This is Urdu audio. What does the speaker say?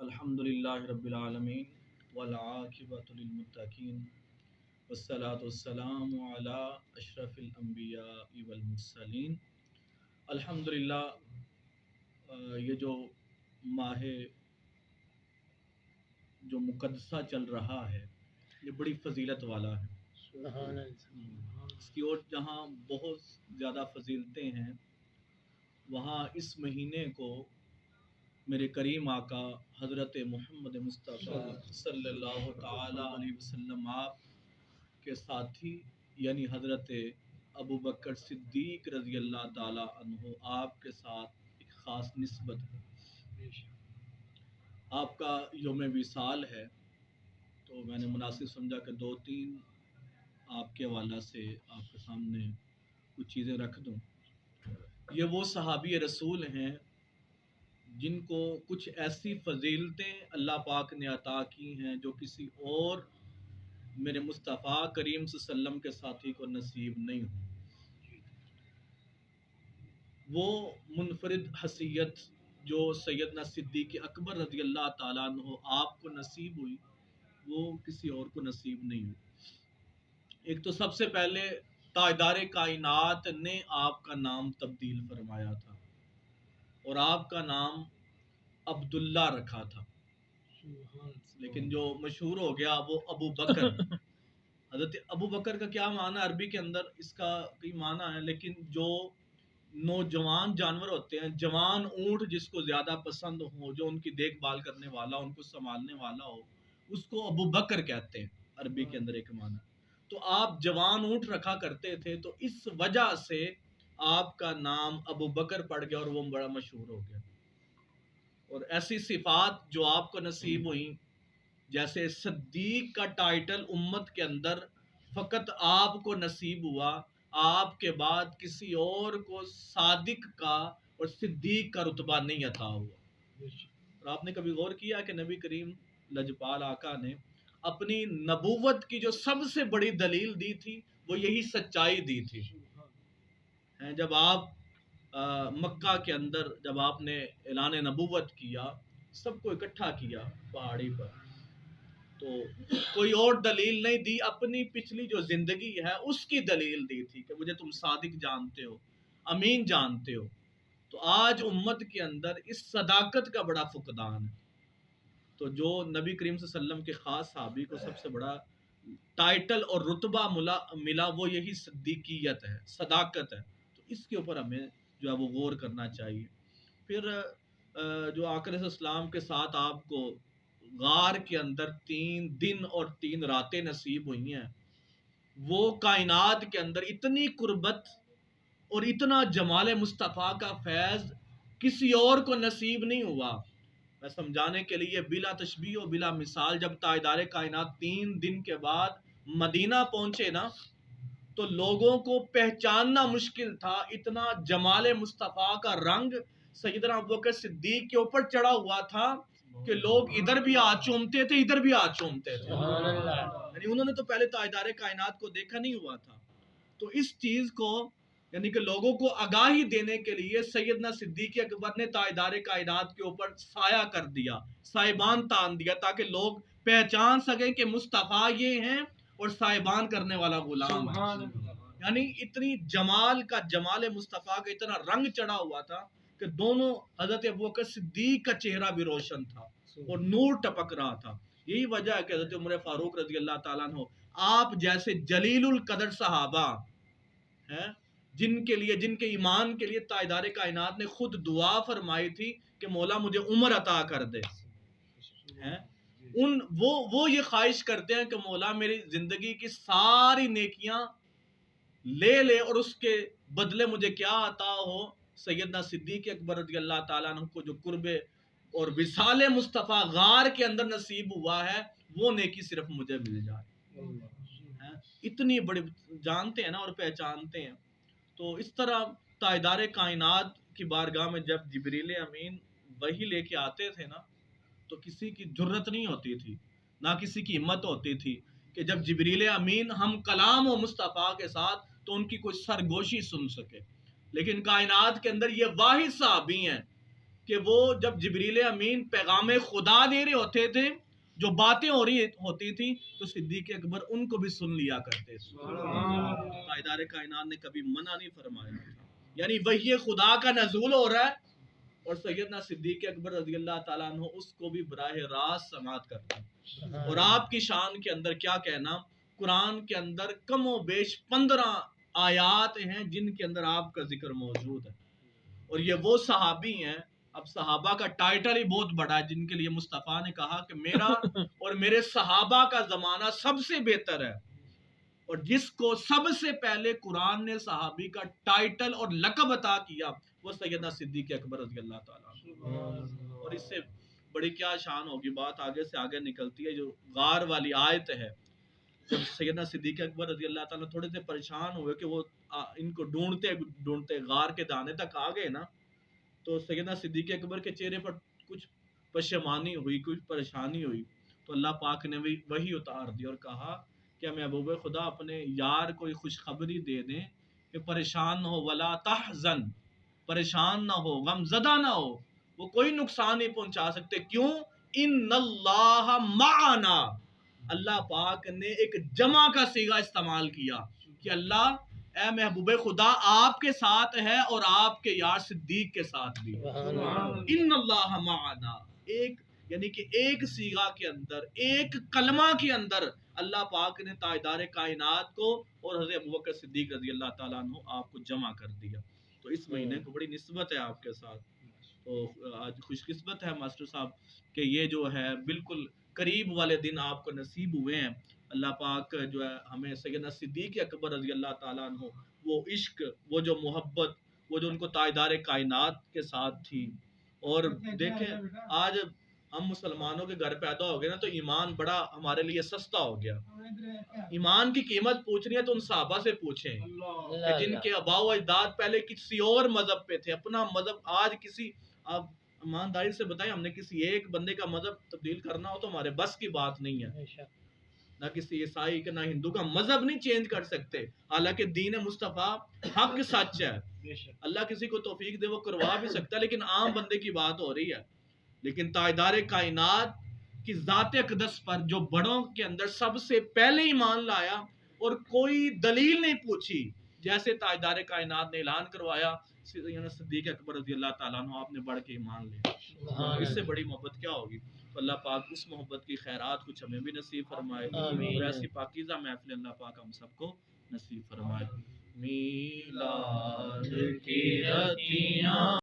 الحمدللہ رب العالمین والعاقبۃ للمتقین والصلاۃ والسلام علی اشرف الانبیاء والمرسلین۔ الحمدللہ یہ جو ماہ جو مقدسہ چل رہا ہے یہ بڑی فضیلت والا ہے۔ سبحان اللہ۔ اس کی اور جہاں بہت زیادہ فضیلتیں ہیں وہاں اس مہینے کو میرے کریم آقا حضرت محمد مصطفیٰ صلی اللہ تعالی علیہ وسلم آپ کے ساتھی یعنی حضرت ابو بکر صدیق رضی اللہ تعالی عنہ آپ کے ساتھ ایک خاص نسبت ہے۔ آپ کا یوم وصال ہے تو میں نے مناسب سمجھا کہ 2-3 آپ کے حوالہ سے آپ کے سامنے کچھ چیزیں رکھ دوں۔ یہ وہ صحابی رسول ہیں جن کو کچھ ایسی فضیلتیں اللہ پاک نے عطا کی ہیں جو کسی اور میرے مصطفیٰ کریم صلی اللہ علیہ وسلم کے ساتھی کو نصیب نہیں ہوئی۔ وہ منفرد حیثیت جو سیدنا صدیق اکبر رضی اللہ تعالیٰ عنہ آپ کو نصیب ہوئی وہ کسی اور کو نصیب نہیں ہوئی۔ ایک تو سب سے پہلے تاجدار کائنات نے آپ کا نام تبدیل فرمایا تھا اور آپ کا نام عبداللہ رکھا تھا، لیکن جو مشہور ہو گیا وہ ابو بکر۔ حضرت ابو بکر کا کیا معنی عربی کے اندر اس کا کئی معنی ہے، لیکن جو نوجوان جانور ہوتے ہیں، جوان اونٹ جس کو زیادہ پسند ہو، جو ان کی دیکھ بھال کرنے والا، ان کو سنبھالنے والا ہو، اس کو ابو بکر کہتے ہیں عربی کے اندر ایک معنی۔ تو آپ جوان اونٹ رکھا کرتے تھے تو اس وجہ سے آپ کا نام ابو بکر پڑ گیا اور وہ بڑا مشہور ہو گیا۔ اور ایسی صفات جو آپ کو نصیب ہوئیں، جیسے صدیق کا ٹائٹل امت کے اندر فقط آپ کو نصیب ہوا، آپ کے بعد کسی اور کو صادق کا اور صدیق کا رتبہ نہیں عطا ہوا۔ اور آپ نے کبھی غور کیا کہ نبی کریم لجپال آقا نے اپنی نبوت کی جو سب سے بڑی دلیل دی تھی وہ یہی سچائی دی تھی۔ جب آپ مکہ کے اندر جب آپ نے اعلان نبوت کیا، سب کو اکٹھا کیا پہاڑی پر، تو کوئی اور دلیل نہیں دی، اپنی پچھلی جو زندگی ہے اس کی دلیل دی تھی کہ مجھے تم صادق جانتے ہو، امین جانتے ہو۔ تو آج امت کے اندر اس صداقت کا بڑا فقدان ہے۔ تو جو نبی کریم صلی اللہ علیہ وسلم کے خاص صحابی کو سب سے بڑا ٹائٹل اور رتبہ ملا وہ یہی صدیقیت ہے، صداقت ہے۔ تو اس کے اوپر ہمیں جو ہے وہ غور کرنا چاہیے۔ پھر جو آقا علیہ السلام کے ساتھ آپ کو غار کے اندر 3 دن اور 3 راتیں نصیب ہوئی ہیں، وہ کائنات کے اندر اتنی قربت اور اتنا جمال مصطفیٰ کا فیض کسی اور کو نصیب نہیں ہوا۔ میں سمجھانے کے لیے بلا تشبیہ و بلا مثال جب تاجدار کائنات 3 دن کے بعد مدینہ پہنچے نا تو لوگوں کو پہچاننا مشکل تھا، اتنا جمال مصطفیٰ کا رنگ سیدنا ابوبکر صدیق کے اوپر چڑھا ہوا تھا کہ لوگ ادھر بھی آ چومتے تھے، ادھر بھی آ چومتے تھے۔ یعنی انہوں نے تو پہلے تاجدار کائنات کو دیکھا نہیں ہوا تھا۔ تو اس چیز کو یعنی کہ لوگوں کو آگاہی دینے کے لیے سیدنا صدیق اکبر نے تاجدار کائنات کے اوپر سایہ کر دیا، صاحبان تان دیا، تاکہ لوگ پہچان سکیں کہ مصطفیٰ یہ ہیں اور صاحبان کرنے والا غلام ہے۔ یعنی اتنی جمال مصطفیٰ کا اتنا رنگ چڑھا ہوا تھا کہ دونوں حضرت ابوبکر صدیق کا چہرہ بھی روشن تھا اور نور ٹپک رہا تھا۔ یہی وجہ ہے کہ حضرت عمر فاروق رضی اللہ تعالیٰ عنہ آپ جیسے جلیل القدر صحابہ ہیں جن کے ایمان کے لیے تاجدار کائنات نے خود دعا فرمائی تھی کہ مولا مجھے عمر عطا کر دے، وہ یہ خواہش کرتے ہیں کہ مولا میری زندگی کی ساری نیکیاں لے اور اس کے بدلے مجھے کیا عطا ہو۔ سیدنا صدیق اکبر رضی اللہ تعالیٰ عنہ کو جو قرب اور وصال مصطفیٰ غار کے اندر نصیب ہوا ہے وہ نیکی صرف مجھے مل جائے۔ اتنی بڑی جانتے ہیں نا اور پہچانتے ہیں۔ تو اس طرح تاجدار کائنات کی بارگاہ میں جب جبریل امین وحی لے کے آتے تھے نا تو کسی کی جرت نہیں ہوتی تھی، نہ کسی کی ہمت ہوتی تھی کہ جب جبریل امین ہم کلام و مصطفیٰ کے ساتھ تو ان کی کوئی سرگوشی سن سکے۔ لیکن کائنات کے اندر یہ واحد صحابی ہیں کہ وہ جب جبریل امین پیغام خدا دے رہے ہوتے تھے، جو باتیں ہو رہی ہوتی تھی، تو صدیق اکبر ان کو بھی سن لیا کرتے تھے۔ تاجدار کائنات نے کبھی منع نہیں فرمایا تھا، یعنی وحی خدا کا نزول ہو رہا ہے اور سیدنا صدیق اکبر رضی اللہ تعالیٰ عنہ اس کو بھی براہ راست سماعت کرتے ہیں۔ اور آپ کی شان کے اندر کیا کہنا، قرآن کے اندر کم و بیش 15 آیات ہیں جن کے اندر آپ کا ذکر موجود ہے، اور یہ وہ صحابی ہیں، اب صحابہ کا ٹائٹل ہی بہت بڑا ہے، جن کے لیے مصطفیٰ نے کہا کہ میرا اور میرے صحابہ کا زمانہ سب سے بہتر ہے، اور جس کو سب سے پہلے قرآن نے صحابی کا ٹائٹل اور لقب عطا کیا وہ سیدنا صدیق اکبر رضی اللہ تعالیٰ عنہ۔ اور اس سے بڑی کیا شان ہوگی، بات آگے سے آگے نکلتی ہے، جو غار والی آیت ہے، جب سیدنا صدیق اکبر رضی اللہ تعالیٰ تھوڑے سے پریشان ہوئے کہ وہ ان کو ڈھونڈتے ڈھونڈتے غار کے دانے تک آ گئے نا، تو سیدنا صدیق اکبر کے چہرے پر کچھ پشیمانی ہوئی، کچھ پریشانی ہوئی، تو اللہ پاک نے وہی اتار دی اور کہا کہ محبوب خدا اپنے یار کو خوشخبری دے دیں کہ پریشان نہ ہو، ولا تحزن، پریشان نہ ہو، غم زدہ نہ ہو، وہ کوئی نقصان نہیں پہنچا سکتے، کیوں؟ ان اللہ معنا، اللہ پاک نے ایک جمع کا صیغہ استعمال کیا کہ اللہ اے محبوب خدا آپ کے ساتھ ہے اور آپ کے یار صدیق کے ساتھ بھی، ان اللہ معنا، ایک یعنی کہ ایک صیغہ کے اندر، ایک کلمہ کے اندر اللہ پاک نے تاجدار کائنات کو اور حضرت ابوبکر صدیق رضی اللہ تعالیٰ عنہ آپ کو جمع کر دیا۔ تو اس مہینے کو بڑی نسبت ہے آپ کے ساتھ، تو آج خوش قسمت ہے ماسٹر صاحب کہ یہ جو ہے بالکل قریب والے دن آپ کو نصیب ہوئے ہیں۔ اللہ پاک جو ہے ہمیں سیدنا صدیق اکبر رضی اللہ تعالیٰ عنہ وہ عشق، وہ جو محبت، وہ جو ان کو تاجدار کائنات کے ساتھ تھی۔ اور دیکھیں آج ہم مسلمانوں کے گھر پیدا ہو گئے نا، تو ایمان بڑا ہمارے لیے سستا ہو گیا۔ ایمان کی قیمت پوچھنی ہے تو ان صحابہ سے پوچھیں کہ جن کے آباء و اجداد پہلے کسی اور مذہب پہ تھے، اپنا مذہب آج کسی، آپ ایمانداری سے بتائیں، ہم نے کسی ایک بندے کا مذہب تبدیل کرنا ہو تو ہمارے بس کی بات نہیں ہے، نہ کسی عیسائی کا نہ ہندو کا مذہب نہیں چینج کر سکتے، حالانکہ دین مصطفیٰ حق سچ ہے، اللہ کسی کو توفیق دے وہ کروا بھی سکتا ہے، لیکن عام بندے کی بات ہو رہی ہے۔ لیکن تاجدار کائنات کی ذات اقدس پر جو بڑوں کے اندر سب سے پہلے ایمان لایا اور کوئی دلیل نہیں پوچھی، جیسے تاجدار کائنات نے اعلان کروایا صدیق اکبر رضی اللہ تعالیٰ عنہ آپ نے بڑھ کے ایمان لیا، اس سے بڑی محبت کیا ہوگی؟ تو اللہ پاک اس محبت کی خیرات کچھ ہمیں بھی نصیب فرمائے، اور ایسی پاکیزہ محفل اللہ پاک ہم سب کو نصیب فرمائے۔ میلاد کی رتیاں